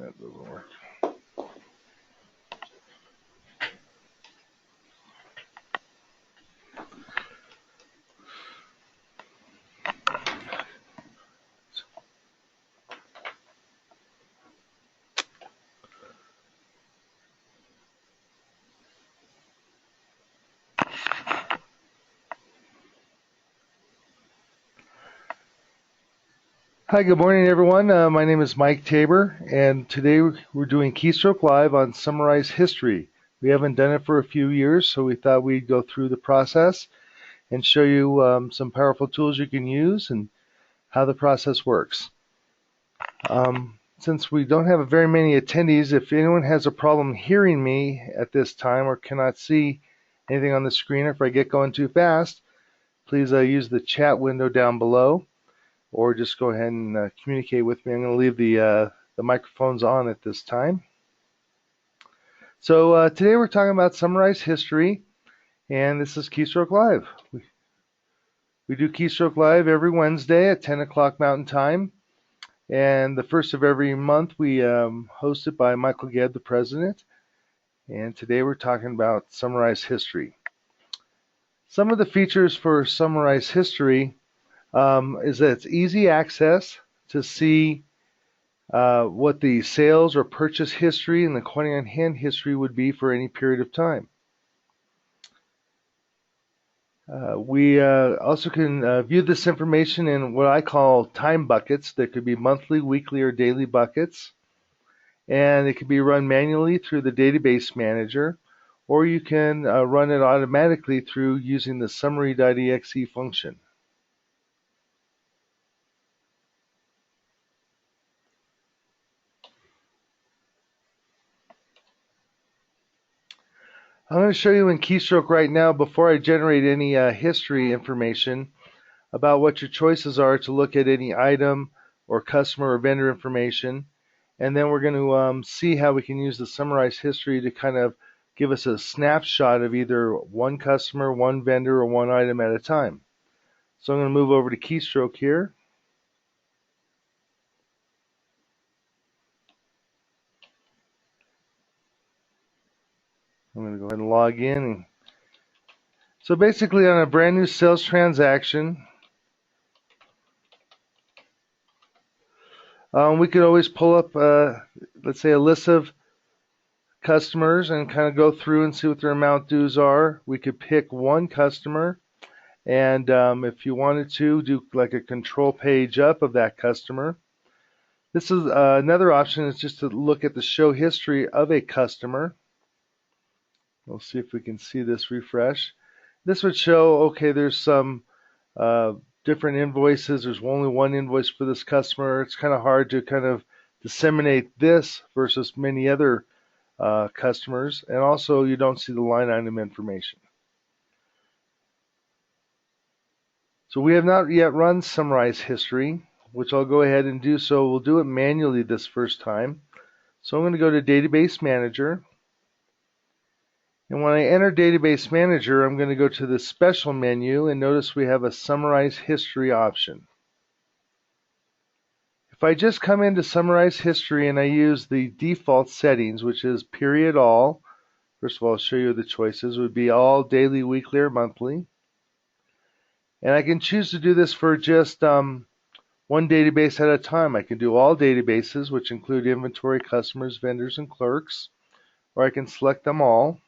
That doesn't work. Hi, good morning, everyone. My name is Mike Tabor, and today we're doing Keystroke Live on Summarize History. We haven't done it for a few years, so we thought we'd go through the process and show you some powerful tools you can use and how the process works. Since we don't have very many attendees, if anyone has a problem hearing me at this time or cannot see anything on the screen, or if I get going too fast, please use the chat window down below, or just go ahead and communicate with me. I'm going to leave the microphones on at this time. So today we're talking about Summarize History, and this is Keystroke Live. We do Keystroke Live every Wednesday at 10 o'clock Mountain Time, and the first of every month we host it by Michael Gedd, the president, and today we're talking about Summarize History. Some of the features for Summarize History is that it's easy access to see what the sales or purchase history and the quantity on hand history would be for any period of time. We also can view this information in what I call time buckets. There could be monthly, weekly, or daily buckets, and it can be run manually through the database manager, or you can run it automatically through using the summary.exe function. I'm going to show you in Keystroke right now, before I generate any history information, about what your choices are to look at any item or customer or vendor information. And then we're going to see how we can use the Summarize History to kind of give us a snapshot of either one customer, one vendor, or one item at a time. So I'm going to move over to Keystroke here. I'm going to go ahead and log in. So basically, on a brand new sales transaction, we could always pull up, let's say, a list of customers and kind of go through and see what their amount dues are. We could pick one customer, and if you wanted to, do like a control page up of that customer. This is another option, is just to look at the show history of a customer. We'll see if we can see this refresh. This would show, okay, there's some different invoices. There's only one invoice for this customer. It's kind of hard to kind of disseminate this versus many other customers. And also, you don't see the line item information. So we have not yet run Summarize History, which I'll go ahead and do so. We'll do it manually this first time. So I'm going to go to Database Manager. And when I enter Database Manager, I'm going to go to the Special menu, and notice we have a Summarize History option. If I just come into Summarize History and I use the default settings, which is period all, first of all, I'll show you the choices, would be all, daily, weekly, or monthly. And I can choose to do this for just one database at a time. I can do all databases, which include inventory, customers, vendors, and clerks, or I can select them all.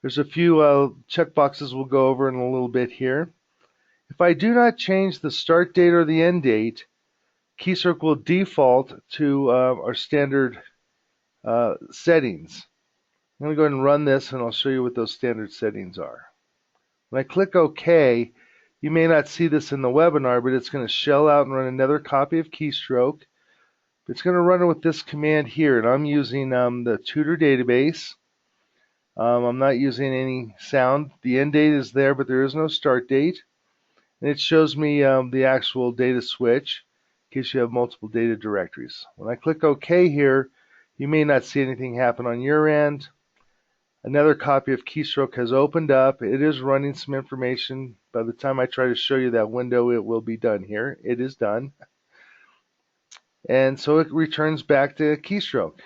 There's a few checkboxes we'll go over in a little bit here. If I do not change the start date or the end date, Keystroke will default to our standard settings. I'm going to go ahead and run this, and I'll show you what those standard settings are. When I click OK, you may not see this in the webinar, but it's going to shell out and run another copy of Keystroke. It's going to run it with this command here, and I'm using the tutor database. I'm not using any sound. The end date is there, but there is no start date. And it shows me the actual data switch in case you have multiple data directories. When I click OK here, you may not see anything happen on your end. Another copy of Keystroke has opened up. It is running some information. By the time I try to show you that window, it will be done here. It is done. And so it returns back to Keystroke.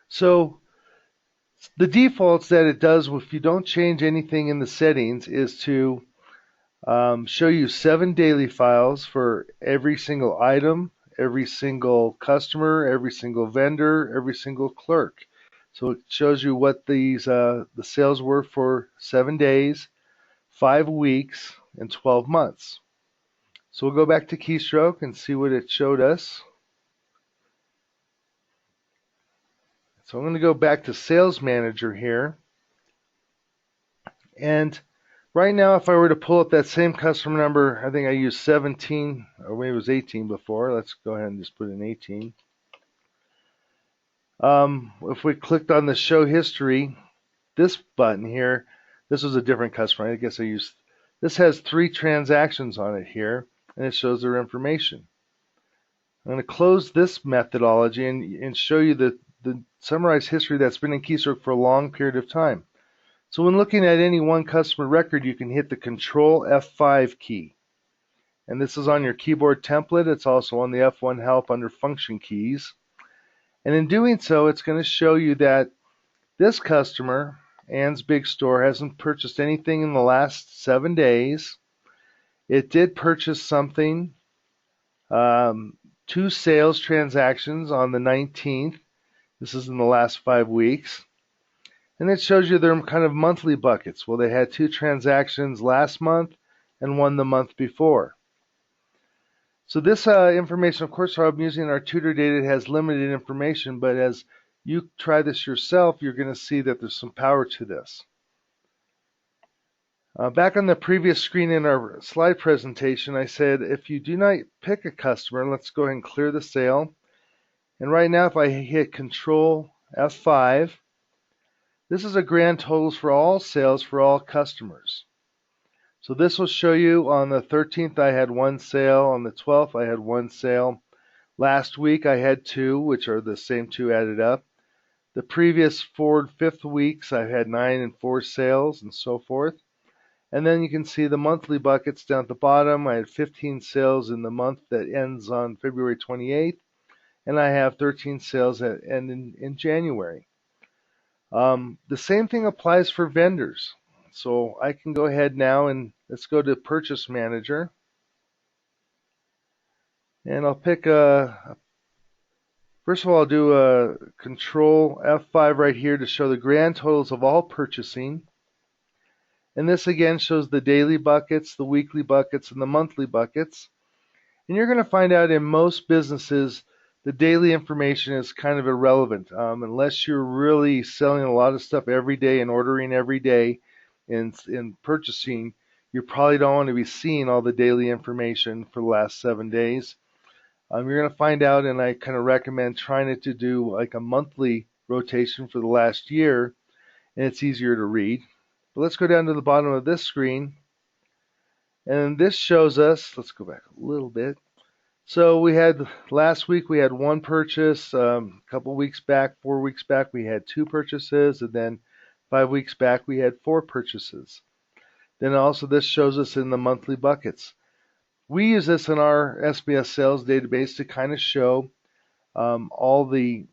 So the defaults that it does if you don't change anything in the settings is to show you 7 daily files for every single item, every single customer, every single vendor, every single clerk. So it shows you what the sales were for 7 days, 5 weeks, and 12 months. So we'll go back to Keystroke and see what it showed us. So I'm going to go back to Sales Manager here. And right now, if I were to pull up that same customer number, I think I used 17, or maybe it was 18 before. Let's go ahead and just put in 18. If we clicked on the Show History, this button here, this was a different customer. I guess I used, this has 3 transactions on it here, and it shows their information. I'm going to close this methodology and show you the summarized history that's been in Keystroke for a long period of time. So when looking at any one customer record, you can hit the Control F5 key. And this is on your keyboard template. It's also on the F1 help under function keys. And in doing so, it's going to show you that this customer, Ann's Big Store, hasn't purchased anything in the last 7 days. It did purchase something, 2 sales transactions on the 19th. This is in the last 5 weeks. And it shows you their kind of monthly buckets. Well, they had 2 transactions last month and 1 the month before. So this information, of course, I'm using our tutor data. It has limited information, but as you try this yourself, you're going to see that there's some power to this. Back on the previous screen in our slide presentation, I said if you do not pick a customer, let's go ahead and clear the sale. And right now, if I hit Control F5, this is a grand totals for all sales for all customers. So this will show you on the 13th I had 1 sale, on the 12th I had 1 sale. Last week I had 2, which are the same 2 added up. The previous 4 5th weeks I had 9 and 4 sales and so forth. And then you can see the monthly buckets down at the bottom. I had 15 sales in the month that ends on February 28th, and I have 13 sales that end in January. The same thing applies for vendors. So I can go ahead now and let's go to Purchase Manager. And I'll pick first of all, I'll do a Control F5 right here to show the grand totals of all purchasing. And this again shows the daily buckets, the weekly buckets, and the monthly buckets. And you're going to find out in most businesses the daily information is kind of irrelevant unless you're really selling a lot of stuff every day and ordering every day in purchasing. You probably don't want to be seeing all the daily information for the last 7 days. You're going to find out, and I kind of recommend trying it to do like a monthly rotation for the last year, and it's easier to read. But let's go down to the bottom of this screen, and this shows us, let's go back a little bit. So we had last week we had 1 purchase, a couple weeks back, 4 weeks back we had 2 purchases, and then 5 weeks back we had 4 purchases. Then also this shows us in the monthly buckets. We use this in our SBS sales database to kind of show all the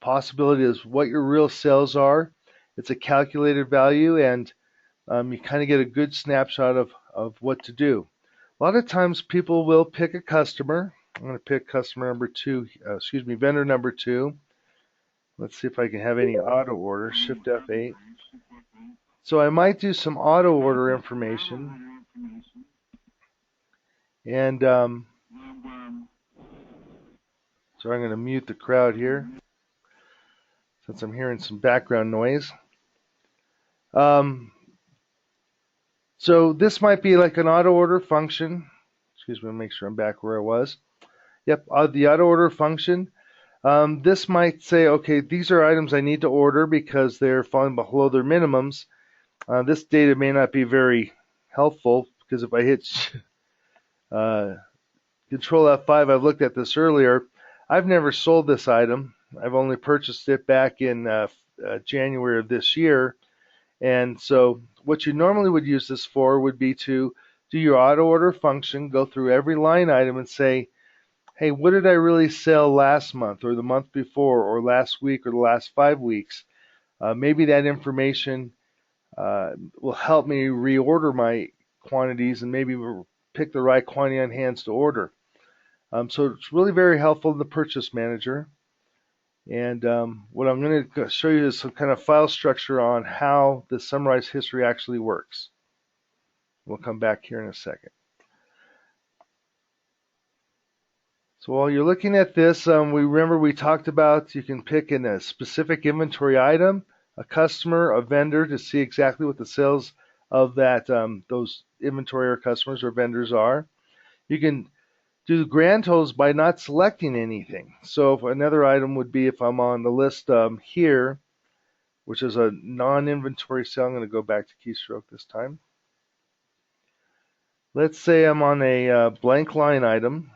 possibilities, what your real sales are. It's a calculated value, and you kind of get a good snapshot of what to do. A lot of times people will pick a customer. I'm going to pick customer number 2, vendor number 2. Let's see if I can have any auto order, Shift F8. So I might do some auto order information. And so I'm going to mute the crowd here since I'm hearing some background noise. So this might be like an auto order function. Excuse me, make sure I'm back where I was. Yep, the auto order function. This might say, okay, these are items I need to order because they're falling below their minimums. This data may not be very helpful because if I hit Control F5, I've looked at this earlier. I've never sold this item. I've only purchased it back in January of this year. And so what you normally would use this for would be to do your auto order function, go through every line item and say, hey, what did I really sell last month or the month before or last week or the last 5 weeks? Maybe that information will help me reorder my quantities and maybe pick the right quantity on hands to order. So it's really very helpful in the purchase manager. And what I'm going to show you is some kind of file structure on how the summarized history actually works. We'll come back here in a second. So while you're looking at this, we talked about you can pick in a specific inventory item, a customer, a vendor to see exactly what the sales of that those inventory or customers or vendors are. You can do the grand totals by not selecting anything. So if another item would be if I'm on the list here, which is a non-inventory sale. I'm going to go back to Keystroke this time. Let's say I'm on a blank line item.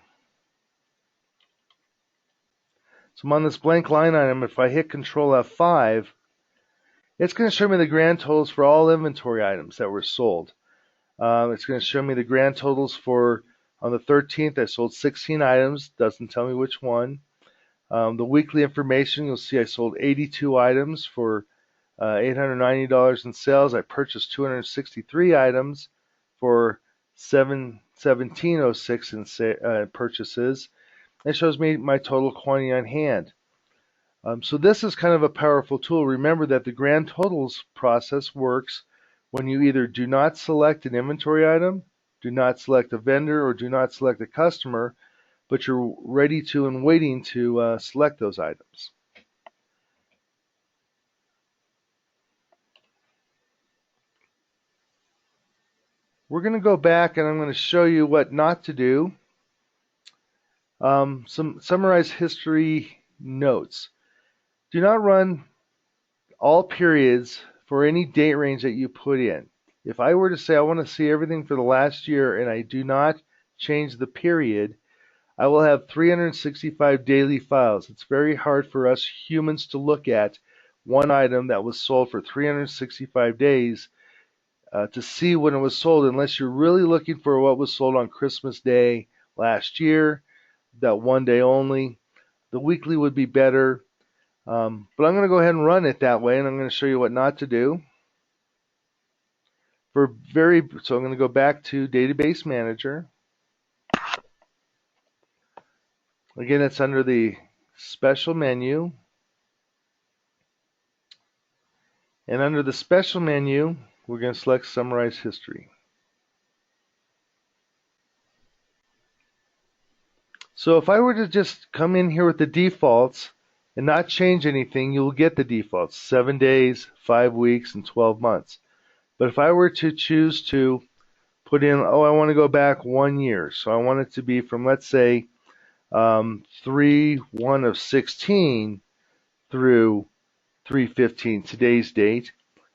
So I'm on this blank line item. If I hit Control F5, it's going to show me the grand totals for all inventory items that were sold. It's going to show me the grand totals for, on the 13th, I sold 16 items. Doesn't tell me which one. The weekly information, you'll see I sold 82 items for $890 in sales. I purchased 263 items for $1706 in purchases. It shows me my total quantity on hand. So this is kind of a powerful tool. Remember that the grand totals process works when you either do not select an inventory item, do not select a vendor, or do not select a customer, but you're ready to and waiting to select those items. We're going to go back and I'm going to show you what not to do. Some summarized history notes. Do not run all periods for any date range that you put in. If I were to say I want to see everything for the last year and I do not change the period, I will have 365 daily files. It's very hard for us humans to look at one item that was sold for 365 days to see when it was sold, unless you're really looking for what was sold on Christmas Day last year, that one day only. The weekly would be better, but I'm going to go ahead and run it that way, and I'm going to show you what not to do. So I'm going to go back to Database Manager. Again, it's under the Special menu. And under the Special menu, we're going to select Summarize History. So if I were to just come in here with the defaults and not change anything, you'll get the defaults: 7 days, 5 weeks, and 12 months. But if I were to choose to put in, I want to go back 1 year, so I want it to be from, let's say, 3/1/16 through 3/15, today's date.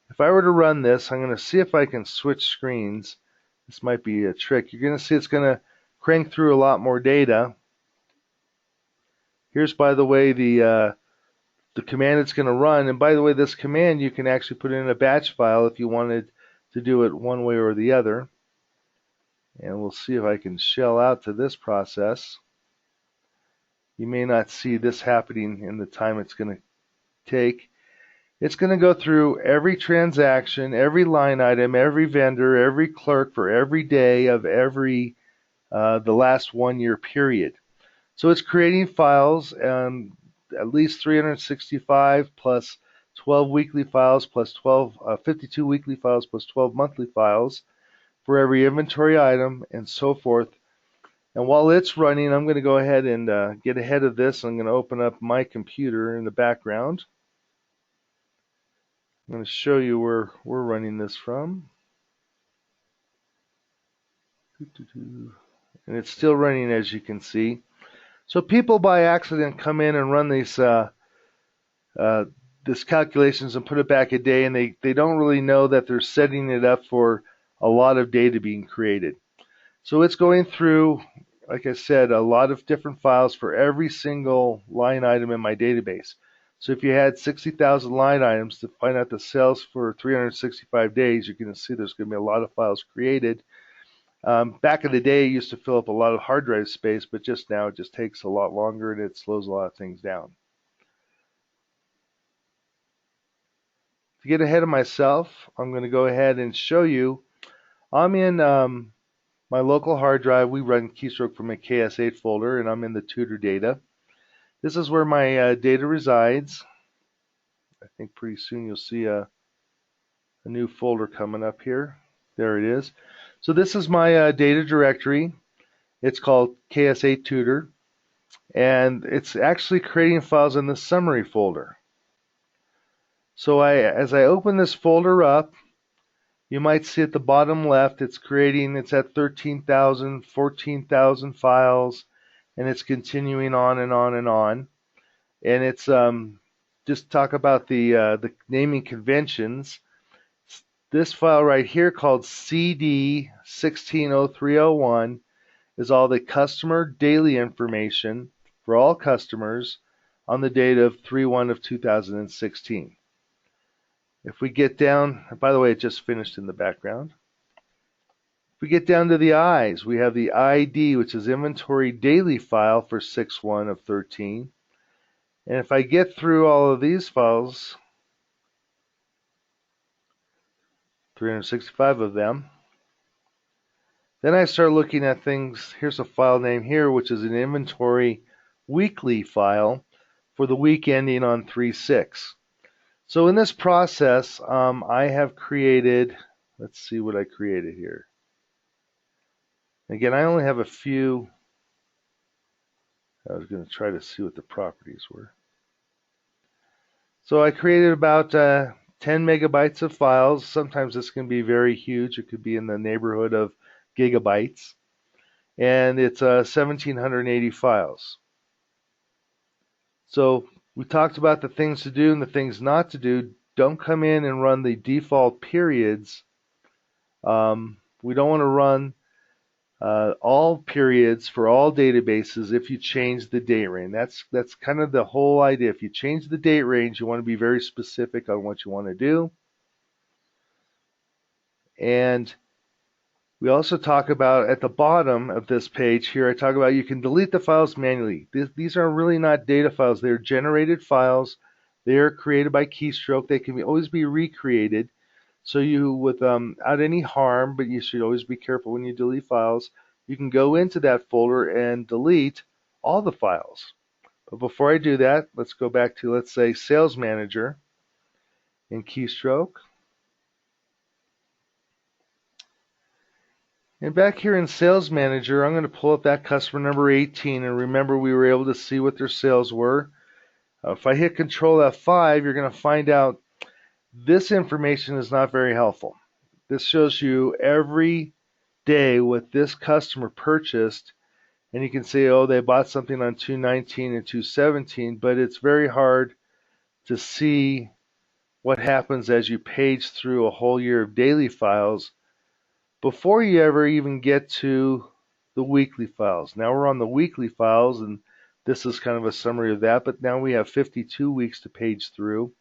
If I were to run this, I'm going to see if I can switch screens. This might be a trick. You're going to see it's going to crank through a lot more data. Here's, by the way, the command it's going to run. And by the way, this command you can actually put in a batch file if you wanted to do it one way or the other. And we'll see if I can shell out to this process. You may not see this happening in the time it's going to take. It's going to go through every transaction, every line item, every vendor, every clerk for every day of the last 1 year period. So it's creating files, at least 365 plus 12 weekly files plus 52 weekly files plus 12 monthly files for every inventory item and so forth. And while it's running, I'm going to go ahead and get ahead of this. I'm going to open up my computer in the background. I'm going to show you where we're running this from. And it's still running, as you can see. So people by accident come in and run these calculations and put it back a day, and they don't really know that they're setting it up for a lot of data being created. So it's going through, like I said, a lot of different files for every single line item in my database. So if you had 60,000 line items to find out the sales for 365 days, you're going to see there's going to be a lot of files created. Back in the day, it used to fill up a lot of hard drive space, but just now it just takes a lot longer and it slows a lot of things down. To get ahead of myself, I'm going to go ahead and show you. I'm in my local hard drive. We run Keystroke from a KS8 folder, and I'm in the tutor data. This is where my data resides. I think pretty soon you'll see a new folder coming up here. There it is. So this is my data directory. It's called KS8 Tutor, and it's actually creating files in the summary folder. So as I open this folder up, you might see at the bottom left, it's at 13,000, 14,000 files, and it's continuing on and on and on. And it's just talk about the naming conventions. This file right here called CD160301 is all the customer daily information for all customers on the date of 3/1 of 2016. If we get down, by the way, it just finished in the background. If we get down to the I's, we have the ID, which is inventory daily file for 6/1 of 13. And if I get through all of these files, 365 of them, then I start looking at things. Here's a file name here, which is an inventory weekly file for the week ending on 3/6. So in this process, I have created, let's see what I created here. Again, I only have a few. I was going to try to see what the properties were. So I created about 10 megabytes of files. Sometimes this can be very huge. It could be in the neighborhood of gigabytes. And it's 1,780 files. So we talked about the things to do and the things not to do. Don't come in and run the default periods. We don't want to run all periods for all databases if you change the date range. That's kind of the whole idea. If you change the date range, you want to be very specific on what you want to do. And we also talk about at the bottom of this page here, I talk about you can delete the files manually. These are really not data files. They're generated files. They are created by Keystroke. They can always be recreated. So you, without any harm, but you should always be careful when you delete files, you can go into that folder and delete all the files. But before I do that, let's go back to, let's say, Sales Manager in Keystroke. And back here in Sales Manager, I'm going to pull up that customer number 18, and remember we were able to see what their sales were. If I hit Control F5, you're going to find out this information is not very helpful. This shows you every day what this customer purchased, and you can say, oh, they bought something on 2/19 and 2/17, but it's very hard to see what happens as you page through a whole year of daily files before you ever even get to the weekly files. Now we're on the weekly files, and this is kind of a summary of that, but now we have 52 weeks to page through.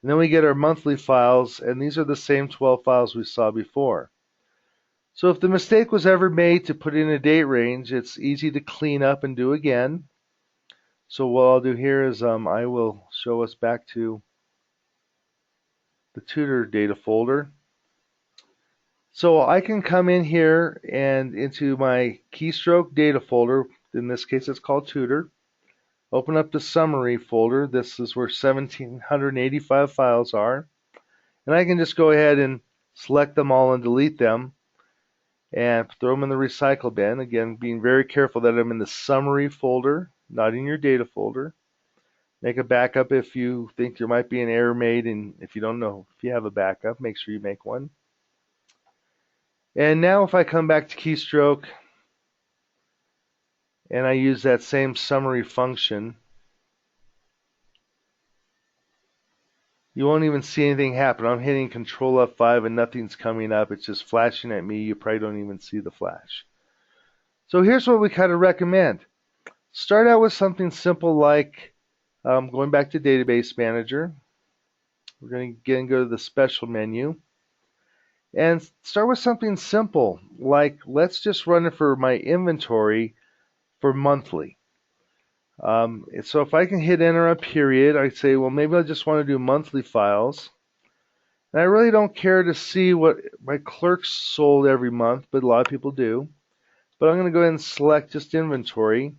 And then we get our monthly files, and these are the same 12 files we saw before. So if the mistake was ever made to put in a date range, it's easy to clean up and do again. So what I'll do here is I will show us back to the tutor data folder. So I can come in here and into my Keystroke data folder. In this case, it's called tutor. Open up the summary folder. This is where 1,785 files are. And I can just go ahead and select them all and delete them and throw them in the recycle bin. Again, being very careful that I'm in the summary folder, not in your data folder. Make a backup if you think there might be an error made, and if you don't know if you have a backup, make sure you make one. And now if I come back to Keystroke and I use that same summary function, you won't even see anything happen. I'm hitting Control F5 and nothing's coming up. It's just flashing at me. You probably don't even see the flash. So here's what we kind of recommend. Start out with something simple like Going back to Database Manager, we're going to again go to the Special menu and start with something simple, like let's just run it for my inventory for monthly. So if I can hit enter a period, I say, well, maybe I just want to do monthly files. And I really don't care to see what my clerks sold every month, but a lot of people do. But I'm going to go ahead and select just inventory.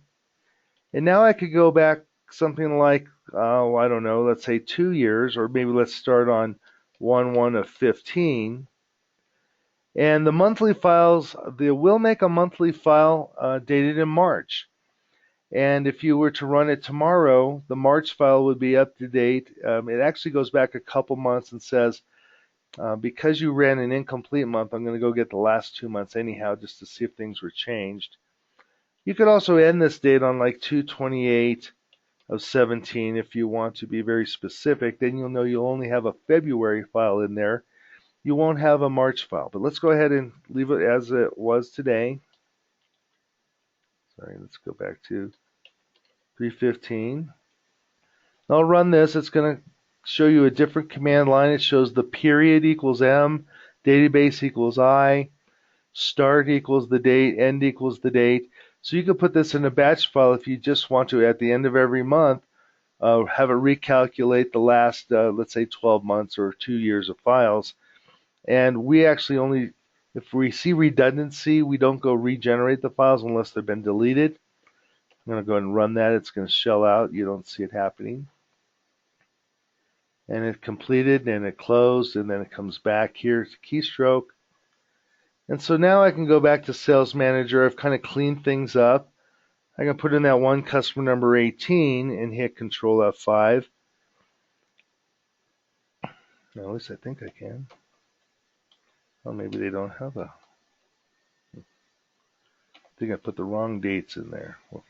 And now I could go back something like, I don't know, let's say 2 years, or maybe let's start on 1/1 of 15. And the monthly files, we'll make a monthly file dated in March. And if you were to run it tomorrow, the March file would be up to date. It actually goes back a couple months and says, because you ran an incomplete month, I'm going to go get the last 2 months anyhow just to see if things were changed. You could also end this date on like 2/28 of 17 if you want to be very specific. Then you'll know you'll only have a February file in there. You won't have a March file. But let's go ahead and leave it as it was today. Sorry, let's go back to 315. I'll run this. It's going to show you a different command line. It shows the period equals M, database equals I, start equals the date, end equals the date. So you can put this in a batch file if you just want to, at the end of every month, have it recalculate the last, let's say, 12 months or 2 years of files. And we actually only, if we see redundancy, we don't go regenerate the files unless they've been deleted. I'm going to go ahead and run that. It's going to shell out. You don't see it happening. And it completed, and it closed, and then it comes back here to Keystroke. And so now I can go back to Sales Manager. I've kind of cleaned things up. I can put in that one customer number 18 and hit Control F5. Now, at least I think I can. Well, maybe they don't have a... I think I put the wrong dates in there. Well,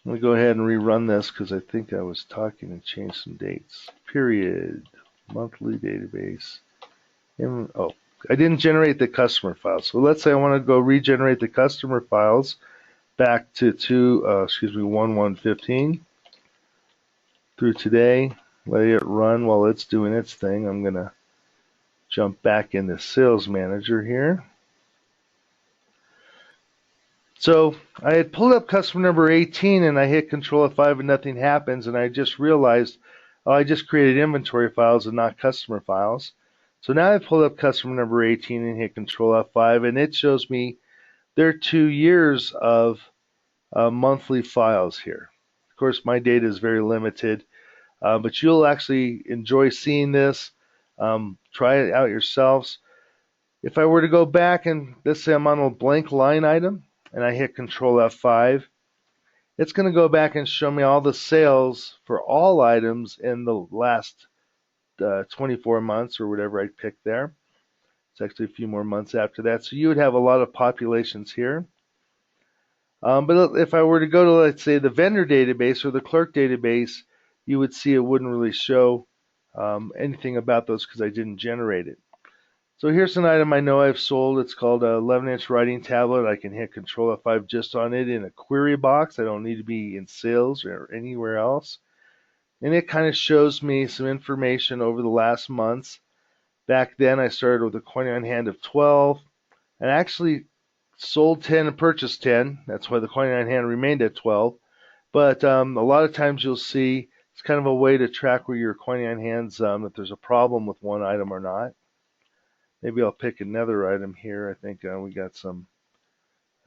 let me go ahead and rerun this because I think I was talking and changed some dates. Period. Monthly database. Oh, I didn't generate the customer files. So let's say I want to go regenerate the customer files back to 1/1/15 through today. Let it run while it's doing its thing. I'm going to jump back into Sales Manager here. So I had pulled up customer number 18 and I hit Control F5 and nothing happens, and I just realized, oh, I just created inventory files and not customer files. So now I pulled up customer number 18 and hit Control F5, and it shows me there are 2 years of monthly files here. Of course, my data is very limited, but you'll actually enjoy seeing this. Try it out yourselves. If I were to go back and let's say I'm on a blank line item and I hit Control F5, it's going to go back and show me all the sales for all items in the last 24 months or whatever I picked there. It's actually a few more months after that. So you would have a lot of populations here. But if I were to go to, let's say, the vendor database or the clerk database, you would see it wouldn't really show anything about those because I didn't generate it. So here's an item I know I've sold. It's called an 11-inch writing tablet. I can hit Control F5 just on it in a query box. I don't need to be in sales or anywhere else. And it kind of shows me some information over the last months. Back then I started with a quantity on hand of 12 and actually sold 10 and purchased 10. That's why the quantity on hand remained at 12. But a lot of times you'll see it's kind of a way to track where your quantity on hand's, if there's a problem with one item or not. Maybe I'll pick another item here. I think we got some,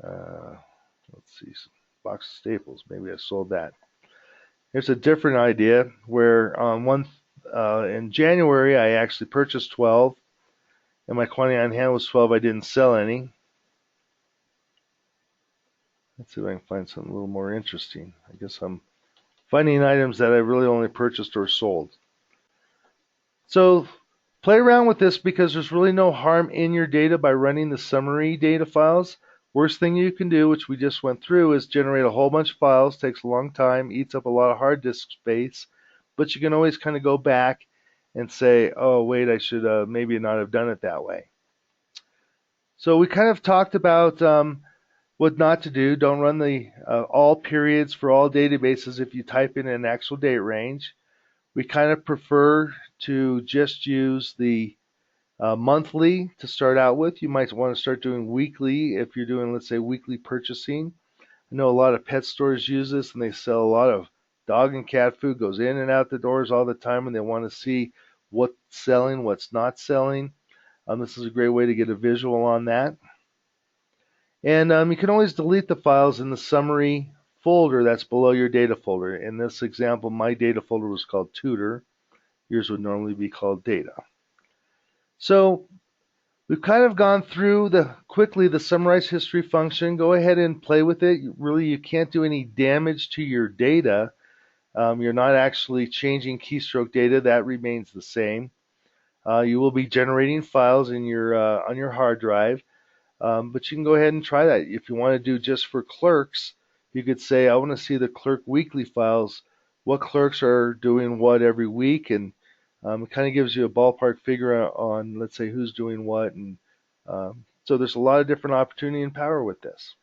let's see, some box of staples. Maybe I sold that. Here's a different idea where in January I actually purchased 12 and my quantity on hand was 12. I didn't sell any. Let's see if I can find something a little more interesting. I guess I'm finding items that I really only purchased or sold. So play around with this because there's really no harm in your data by running the summary data files. Worst thing you can do, which we just went through, is generate a whole bunch of files. Takes a long time, eats up a lot of hard disk space, but you can always kind of go back and say, oh, wait, I should maybe not have done it that way. So we kind of talked about What not to do, don't run the all periods for all databases if you type in an actual date range. We kind of prefer to just use the monthly to start out with. You might want to start doing weekly if you're doing, let's say, weekly purchasing. I know a lot of pet stores use this, and they sell a lot of dog and cat food, goes in and out the doors all the time, and they want to see what's selling, what's not selling. This is a great way to get a visual on that. And you can always delete the files in the summary folder that's below your data folder. In this example, my data folder was called tutor. Yours would normally be called data. So we've kind of gone through quickly the summarize history function. Go ahead and play with it. Really, you can't do any damage to your data. You're not actually changing keystroke data. That remains the same. You will be generating files in your on your hard drive. But you can go ahead and try that. If you want to do just for clerks, you could say, I want to see the clerk weekly files, what clerks are doing what every week, and it kind of gives you a ballpark figure on, let's say, who's doing what. And so there's a lot of different opportunity and power with this.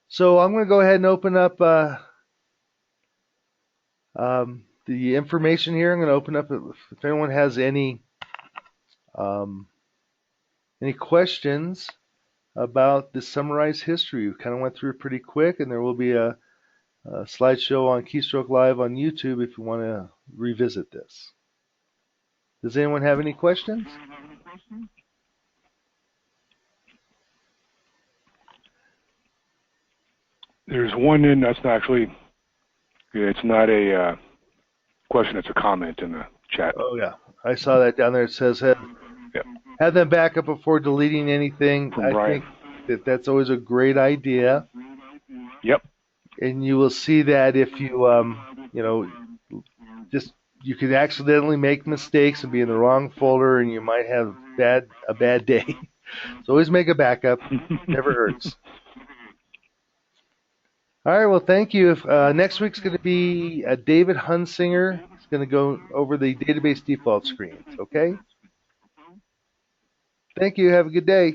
So I'm going to go ahead and open up the information here. I'm going to open up if anyone has any questions about the summarized history. We kind of went through it pretty quick, and there will be a slideshow on Keystroke Live on YouTube if you want to revisit this. Does anyone have any questions? There's one in, that's not actually, it's not a question, it's a comment in the chat. Oh, yeah. I saw that down there. It says, have them back up before deleting anything. I think that's always a great idea. Yep. And you will see that if you, you could accidentally make mistakes and be in the wrong folder, and you might have a bad day. So always make a backup. Never hurts. All right, well, thank you. Next week's going to be David Hunsinger. He's going to go over the database default screens, okay? Thank you. Have a good day.